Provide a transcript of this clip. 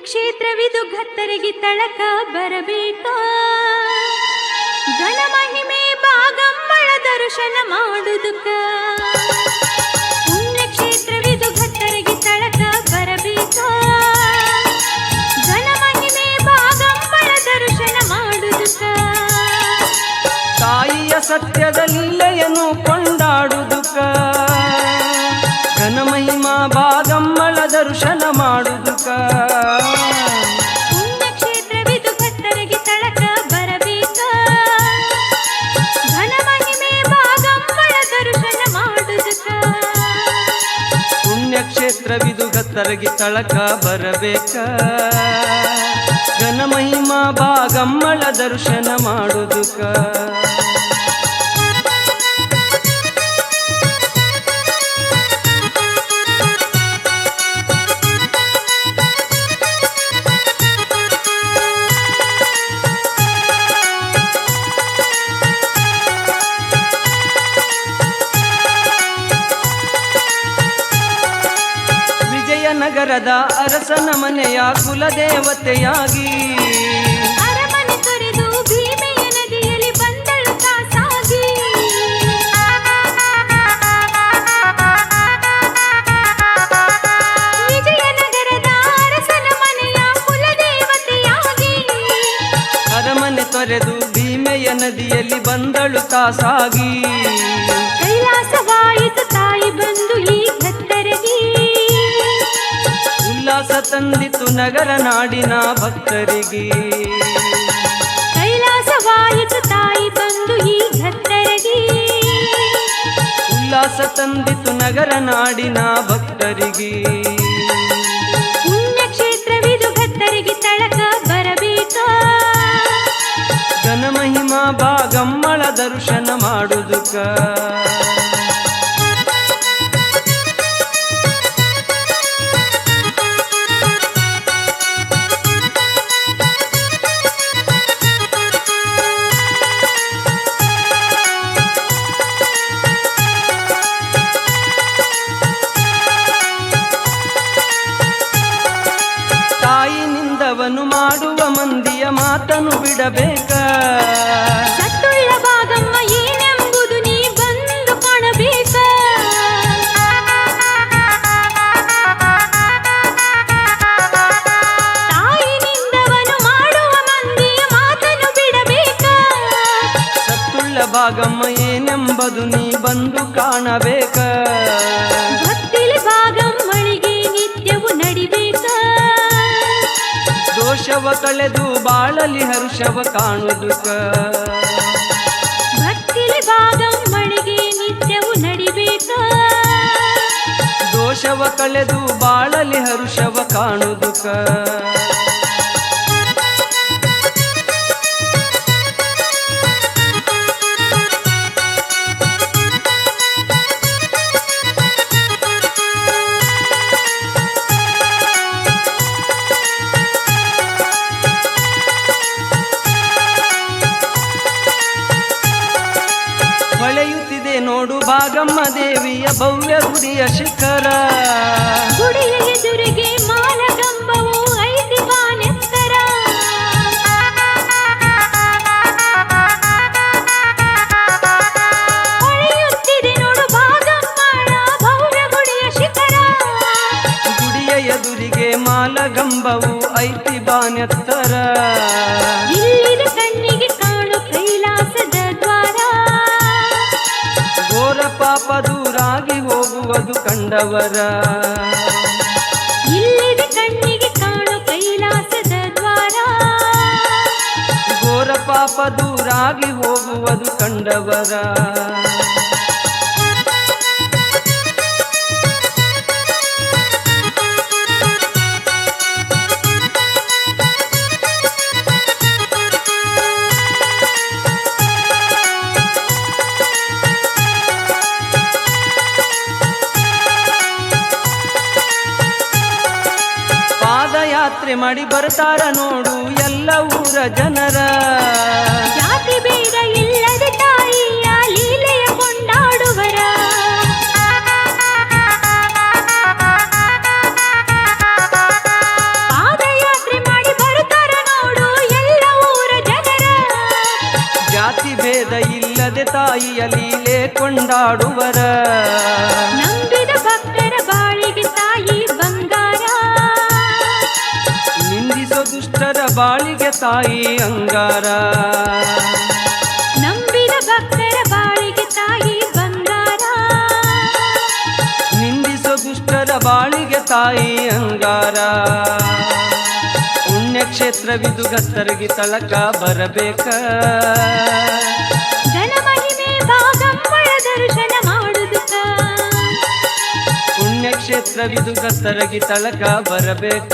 ಪುಣ್ಯಕ್ಷೇತ್ರವಿದು ಘತ್ತರಿಗೆ ತಳಕ ಬರಬೇಕ ಗಣ ಮಹಿಮೆ ಬಾಗಮ್ಮಳ ದರ್ಶನ ಮಾಡುವುದಕ್ಕ ಪುಣ್ಯಕ್ಷೇತ್ರವಿದು ಘತ್ತರಿಗೆ ತಳಕ ಬರಬೇಕ ಗಣ ಮಹಿಮೆ ಬಾಗಮ್ಮಳ ದರ್ಶನ ಮಾಡುವುದಕ್ಕ ತಾಯಿಯ ಸತ್ಯದ ಲೀಲೆಯನ್ನು ಕೊಂಡಾಡುವುದಕ್ಕ ಘನ ಮಹಿಮಾ ಬಾಗಮ್ಮಳ ದರ್ಶನ ಮಾಡುವುದಕ್ಕ ಪುಣ್ಯಕ್ಷೇತ್ರವಿದು ಘತ್ತರಿಗೆ ತಳಕ ಬರಬೇಕ ಘನ ಮಹಿಮೆ ಬಾಗಮ್ಮಳ ದರ್ಶನ ಮಾಡುವುದಕ್ಕ ಪುಣ್ಯಕ್ಷೇತ್ರವಿದು ಘತ್ತರಿಗೆ ತಳಕ ಬರಬೇಕ ಘನ ಮಹಿಮಾ ಬಾಗಮ್ಮಳ ದರ್ಶನ ಮಾಡುವುದಕ್ಕ ನಗರದ ಅರಸನ ಮನೆಯ ಕುಲದೇವತೆಯಾಗಿ ಅರಮನೆ ತೊರೆದು ಭೀಮೆಯ ನದಿಯಲ್ಲಿ ಬಂದಳು ಕಾಸಾಗಿ ವಿಜಯನಗರದ ಅರಸನ ಮನೆಯ ಕುಲದೇವತೆಯಾಗಿ ಅರಮನೆ ತೊರೆದು ಭೀಮೆಯ ನದಿಯಲ್ಲಿ ಬಂದಳು ಕಾಸಾಗಿ ಕೈಲಾಸವಾಯಿತು ತಾಯಿ ಬಂದು ಈ ಘತ್ತರಿಗೆ ಉಲ್ಲಾಸ ತಂದಿತು ನಗರ ನಾಡಿನ ಭಕ್ತರಿಗೆ ಕೈಲಾಸವಾಯಿತು ತಾಯಿ ಬಂದು ಈ ಘತ್ತರಿಗೆ ಉಲ್ಲಾಸ ತಂದಿತು ನಗರ ನಾಡಿನ ಭಕ್ತರಿಗೆ ಪುಣ್ಯಕ್ಷೇತ್ರವಿದು ಘತ್ತರಿಗೆ ತಳಕ ಬರಬೇಕ ಘನ ಮಹಿಮಾ ಬಾಗಮ್ಮಳ ದರ್ಶನ ಮಾಡುವುದಕ್ಕ ತಾಯಿನಿಂದವನು ಮಾಡುವ ಮಂದಿಯ ಮಾತನ್ನು ಬಿಡಬೇಕ ಸತ್ತುಳ್ಳ ಬಾಗಮ್ಮ ಏನೆಂಬುದು ನೀ ಬಂದು ಕಾಣಬೇಕ ತಾಯಿನಿಂದವನು ಮಾಡುವ ಮಂದಿಯ ಮಾತನ್ನು ಬಿಡಬೇಕ ಸತ್ತುಳ್ಳ ಬಾಗಮ್ಮ ಏನೆಂಬುದು ನೀ ಬಂದು ಕಾಣಬೇಕ ಭಕ್ತಿಲಿ ಬಾಗಮ್ಮಳಿಗೆ ನಿತ್ಯವು ನಡಿಬೇಕ ದೋಷವ ಕಳೆದು ಬಾಳಲಿ ಹರ್ಷವ ಕಾಣುವುದಕ್ಕ ಭಕ್ತಿಲಿ ಬಾಗಮ್ಮಳಿಗೆ ನಿತ್ಯವು ನಡಿಬೇಕ ದೋಷವ ಕಳೆದು ಬಾಳಲಿ ಹರ್ಷವ ಕಾಣುವುದಕ್ಕ ಹೊಳೆಯುತ್ತಿದೆ ನೋಡು ಬಾಗಮ್ಮ ದೇವಿಯ ಭವ್ಯ ಗುಡಿಯ ಶಿಖರ ಗುಡಿಯ ಎದುರಿಗೆ ಮಾನಗಂಬವು ಐತಿ ಬಾನೆತ್ತರ ಹೊಳೆಯುತ್ತಿದೆ ನೋಡು ಬಾಗಮ್ಮಳ ಭವ್ಯ ಗುಡಿಯ ಶಿಖರ ಗುಡಿಯ ಎದುರಿಗೆ ಮಾಲಗಂಬವು ಐತಿ ಬಾನೆತ್ತರ ಇಲ್ಲಿದ ಕಣ್ಣಿಗೆ ಕಾಣು ಕೈಲಾಸದ ದ್ವಾರ ಘೋರ ಪಾಪ ದೂರಾಗಿ ಹೋಗುವುದು ಕಂಡವರ ಇಲ್ಲಿದ ಕಣ್ಣಿಗೆ ಕಾಣು ಕೈಲಾಸದ ದ್ವಾರ ಘೋರ ಪಾಪ ದೂರಾಗಿ ಹೋಗುವುದು ಕಂಡವರ ಪಾದಯಾತ್ರೆ ಮಾಡಿ ಬರ್ತಾರ ನೋಡು ಎಲ್ಲ ಊರ ಜನರ ಜಾತಿ ಬೇಡ ಇಲ್ಲದ ತಾಯಿಯ ಲೀಲೆಯ ಕೊಂಡಾಡುವರ ಪಾದಯಾತ್ರೆ ತಾಯಿಯ ಲೀಲೆ ಕೊಂಡಾಡುವರ ನಂಬಿದ ಭಕ್ತರ ಬಾಳಿಗೆ ತಾಯಿ ಬಂಗಾರ ನಿಂದಿಸೋ ದುಷ್ಟರ ಬಾಳಿಗೆ ತಾಯಿ ಅಂಗಾರ ನಂಬಿದ ಭಕ್ತರ ಬಾಳಿಗೆ ತಾಯಿ ಬಂಗಾರ ನಿಂದಿಸೋ ದುಷ್ಟರ ಬಾಳಿಗೆ ತಾಯಿ ಅಂಗಾರ ಪುಣ್ಯಕ್ಷೇತ್ರವಿದು ಗತ್ತರಗಿ ತಳಕ ಬರಬೇಕ ಘನ ಮಹಿಮೆ ಭಾಗಮ್ಮಳ ದರ್ಶನ ಮಾಡುದುಕ ಪುಣ್ಯಕ್ಷೇತ್ರವಿದು ಗತ್ತರಗಿ ತಳಕ ಬರಬೇಕ